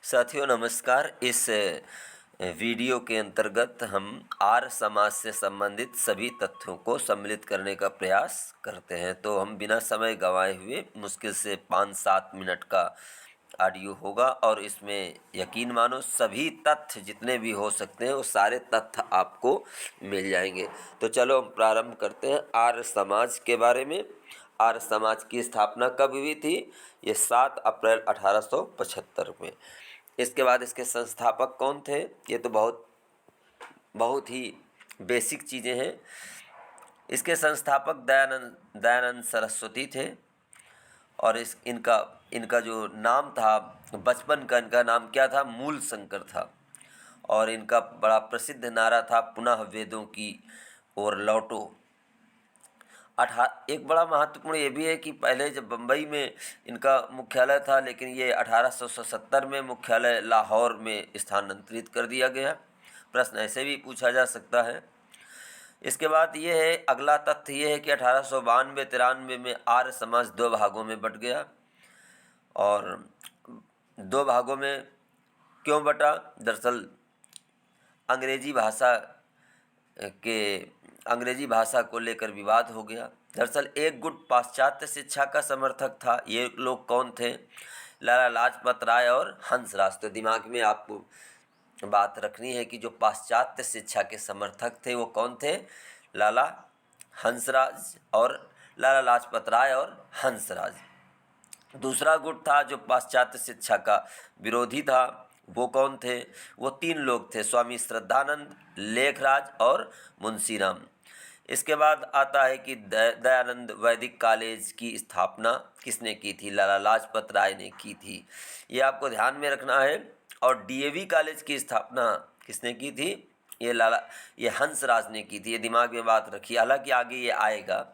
साथियों नमस्कार। इस वीडियो के अंतर्गत हम आर्य समाज से संबंधित सभी तथ्यों को सम्मिलित करने का प्रयास करते हैं। तो हम बिना समय गंवाए हुए मुश्किल से 5-7 मिनट का ऑडियो होगा और इसमें यकीन मानो सभी तथ्य जितने भी हो सकते हैं वो सारे तथ्य आपको मिल जाएंगे। तो चलो हम प्रारंभ करते हैं आर्य समाज के बारे में। आर्य समाज की स्थापना कब हुई थी? ये 7 अप्रैल 1875 में। इसके बाद इसके संस्थापक कौन थे? ये तो बहुत बहुत ही बेसिक चीज़ें हैं। इसके संस्थापक दयानंद सरस्वती थे और इनका इनका जो नाम था बचपन का, इनका नाम क्या था? मूल शंकर था। और इनका बड़ा प्रसिद्ध नारा था, पुनः वेदों की ओर लौटो। एक बड़ा महत्वपूर्ण ये भी है कि पहले जब बम्बई में इनका मुख्यालय था, लेकिन ये 1877 में मुख्यालय लाहौर में स्थानांतरित कर दिया गया। प्रश्न ऐसे भी पूछा जा सकता है। इसके बाद ये है, अगला तथ्य ये है कि 1892-93 में आर्य समाज 2 भागों में बट गया। और 2 भागों में क्यों बटा? दरअसल अंग्रेजी भाषा को लेकर विवाद हो गया। दरअसल एक गुट पाश्चात्य शिक्षा का समर्थक था। ये लोग कौन थे? लाला लाजपत राय और हंसराज। तो दिमाग में आपको बात रखनी है कि जो पाश्चात्य शिक्षा के समर्थक थे वो कौन थे? लाला हंसराज और लाला लाजपत राय और हंसराज। दूसरा गुट था जो पाश्चात्य शिक्षा का विरोधी था, वो कौन थे? वो 3 लोग थे, स्वामी श्रद्धानंद, लेखराज और मुंशीराम। इसके बाद आता है कि दयानंद वैदिक कॉलेज की स्थापना किसने की थी? लाला लाजपत राय ने की थी। ये आपको ध्यान में रखना है। और डीएवी कॉलेज की स्थापना किसने की थी? ये हंसराज ने की थी। ये दिमाग में बात रखिए, हालांकि आगे ये आएगा।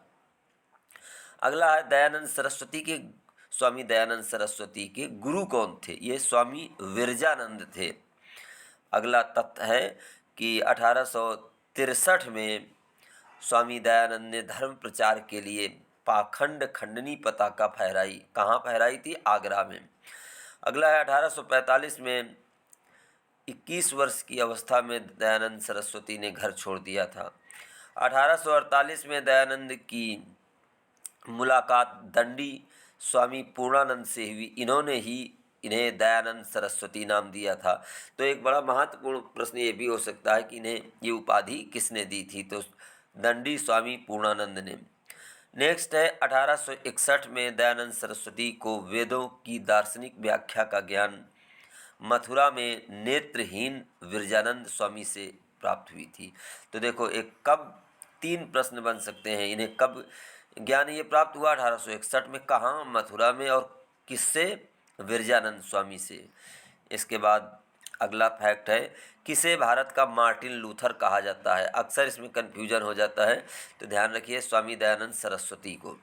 अगला है स्वामी दयानंद सरस्वती के गुरु कौन थे? ये स्वामी विरजानंद थे। अगला तथ्य है कि 1863 में स्वामी दयानंद ने धर्म प्रचार के लिए पाखंड खंडनी पताका फहराई। कहाँ फहराई थी? आगरा में। अगला है 1845 में 21 वर्ष की अवस्था में दयानंद सरस्वती ने घर छोड़ दिया था। 1848 में दयानंद की मुलाकात दंडी स्वामी पूर्णानंद से हुई। इन्हें दयानंद सरस्वती नाम दिया था। तो एक बड़ा महत्वपूर्ण प्रश्न ये भी हो सकता है कि इन्हें ये उपाधि किसने दी थी? तो दंडी स्वामी पूर्णानंद ने। नेक्स्ट है 1861 में दयानंद सरस्वती को वेदों की दार्शनिक व्याख्या का ज्ञान मथुरा में नेत्रहीन विरजानंद स्वामी से प्राप्त हुई थी। तो देखो, एक कब 3 प्रश्न बन सकते हैं। इन्हें कब ज्ञान ये प्राप्त हुआ? 1861 में। कहाँ? मथुरा में। और किससे? विरजानंद स्वामी से। इसके बाद अगला फैक्ट है, किसे भारत का मार्टिन लूथर कहा जाता है? अक्सर इसमें कन्फ्यूजन हो जाता है, तो ध्यान रखिए, स्वामी दयानंद सरस्वती को।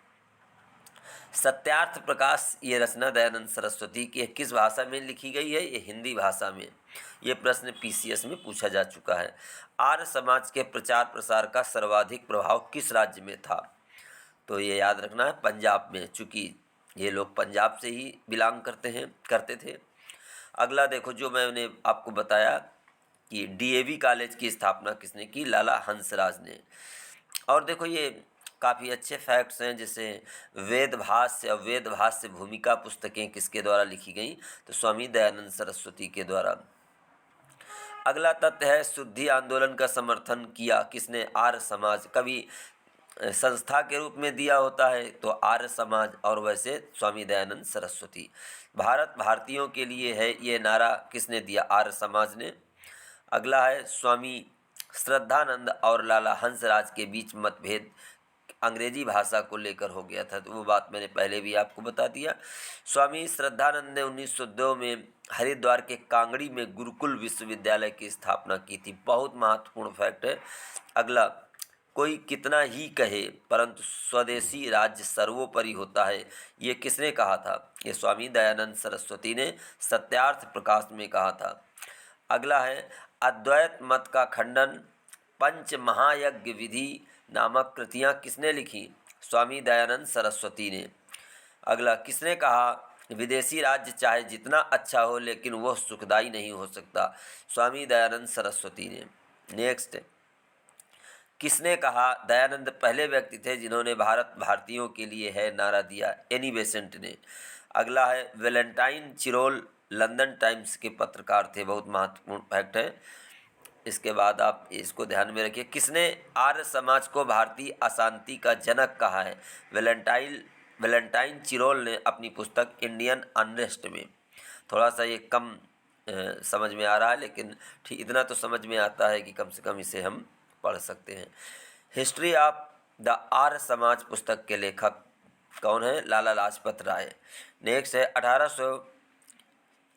सत्यार्थ प्रकाश ये रचना दयानंद सरस्वती की किस भाषा में लिखी गई है? ये हिंदी भाषा में। ये प्रश्न पीसीएस में पूछा जा चुका है। आर्य समाज के प्रचार प्रसार का सर्वाधिक प्रभाव किस राज्य में था? तो ये याद रखना है, पंजाब में, चूँकि ये लोग पंजाब से ही बिलोंग करते थे। अगला देखो, जो मैंने आपको बताया कि डीएवी कॉलेज की स्थापना किसने की? लाला हंसराज ने। और देखो, ये काफ़ी अच्छे फैक्ट्स हैं, जैसे वेदभाष्य भूमिका पुस्तकें किसके द्वारा लिखी गई? तो स्वामी दयानंद सरस्वती के द्वारा। अगला तथ्य है, शुद्धि आंदोलन का समर्थन किया किसने? आर्य समाज। कभी संस्था के रूप में दिया होता है तो आर्य समाज, और वैसे स्वामी दयानंद सरस्वती। भारत भारतीयों के लिए है, ये नारा किसने दिया? आर्य समाज ने। अगला है, स्वामी श्रद्धानंद और लाला हंसराज के बीच मतभेद अंग्रेजी भाषा को लेकर हो गया था, तो वो बात मैंने पहले भी आपको बता दिया। स्वामी श्रद्धानंद ने 1902 में हरिद्वार के कांगड़ी में गुरुकुल विश्वविद्यालय की स्थापना की थी। बहुत महत्वपूर्ण फैक्ट है। अगला, कोई कितना ही कहे परंतु स्वदेशी राज्य सर्वोपरि होता है, ये किसने कहा था? ये स्वामी दयानंद सरस्वती ने सत्यार्थ प्रकाश में कहा था। अगला है, अद्वैत मत का खंडन पंच महायज्ञ विधि नामक कृतियाँ किसने लिखी? स्वामी दयानंद सरस्वती ने। अगला, किसने कहा विदेशी राज्य चाहे जितना अच्छा हो लेकिन वह सुखदायी नहीं हो सकता। स्वामी दयानंद सरस्वती ने। नेक्स्ट, किसने कहा? दयानंद पहले व्यक्ति थे जिन्होंने भारत भारतीयों के लिए है नारा दिया। एनी बेसेंट ने। अगला है वैलेंटाइन चिरोल लंदन टाइम्स के पत्रकार थे। बहुत महत्वपूर्ण फैक्ट है। इसके बाद आप इसको ध्यान में रखिए। किसने आर्य समाज को भारतीय अशांति का जनक कहा है? वैलेंटाइन चिरोल ने अपनी पुस्तक इंडियन अनरेस्ट में। थोड़ा सा ये कम समझ में आ रहा है, लेकिन ठीक इतना तो समझ में आता है कि कम से कम इसे हम पढ़ सकते हैं। History of the Arya Samaj पुस्तक के लेखक कौन है? लाला लाजपत राय। नेक्स्ट है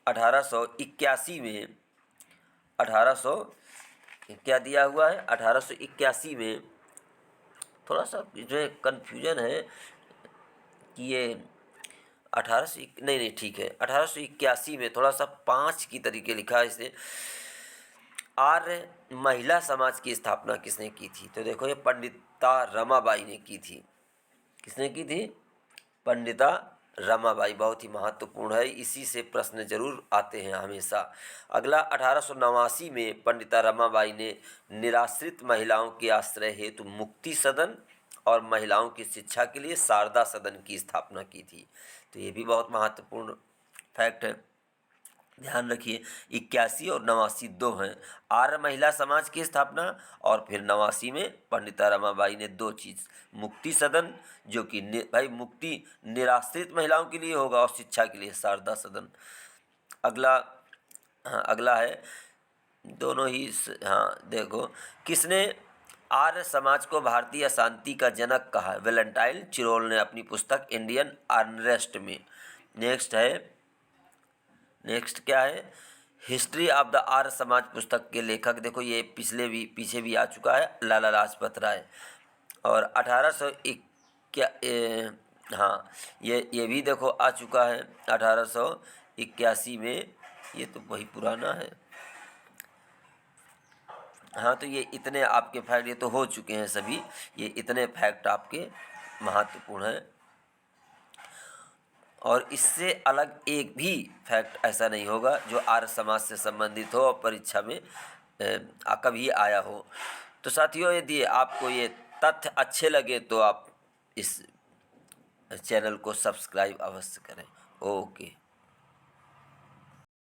1881 में 1800 क्या दिया हुआ है? 1881 में थोड़ा सा जो है कन्फ्यूजन है कि ये 1800 नहीं ठीक है 1881 में थोड़ा सा 5 की तरीके लिखा है इसे। आर्य महिला समाज की स्थापना किसने की थी? तो देखो ये पंडिता रमाबाई ने की थी। किसने की थी? पंडिता रमाबाई। बहुत ही महत्वपूर्ण है, इसी से प्रश्न जरूर आते हैं हमेशा। अगला 1889 में पंडिता रमाबाई ने निराश्रित महिलाओं के आश्रय हेतु मुक्ति सदन और महिलाओं की शिक्षा के लिए शारदा सदन की स्थापना की थी। तो ये भी बहुत महत्वपूर्ण फैक्ट है, ध्यान रखिए। 81 और 89 दो हैं। आर्य महिला समाज की स्थापना और फिर 89 में पंडिता रमाबाई ने दो चीज़, मुक्ति सदन जो कि भाई मुक्ति निराश्रित महिलाओं के लिए होगा और शिक्षा के लिए शारदा सदन। अगला अगला है दोनों ही देखो, किसने आर्य समाज को भारतीय शांति का जनक कहा? वैलेंटाइन चिरोल ने अपनी पुस्तक इंडियन अनरेस्ट में। नेक्स्ट क्या है? History of the Arya Samaj पुस्तक के लेखक देखो, ये पीछे भी आ चुका है, लाला लाजपत राय। और 1881 ये भी देखो आ चुका है 1881 में। ये तो वही पुराना है। तो ये इतने आपके फैक्ट ये तो हो चुके हैं सभी। ये इतने फैक्ट आपके महत्वपूर्ण हैं और इससे अलग एक भी फैक्ट ऐसा नहीं होगा जो आर्य समाज से संबंधित हो और परीक्षा में कभी आया हो। तो साथियों, यदि आपको ये तथ्य अच्छे लगे तो आप इस चैनल को सब्सक्राइब अवश्य करें। ओके।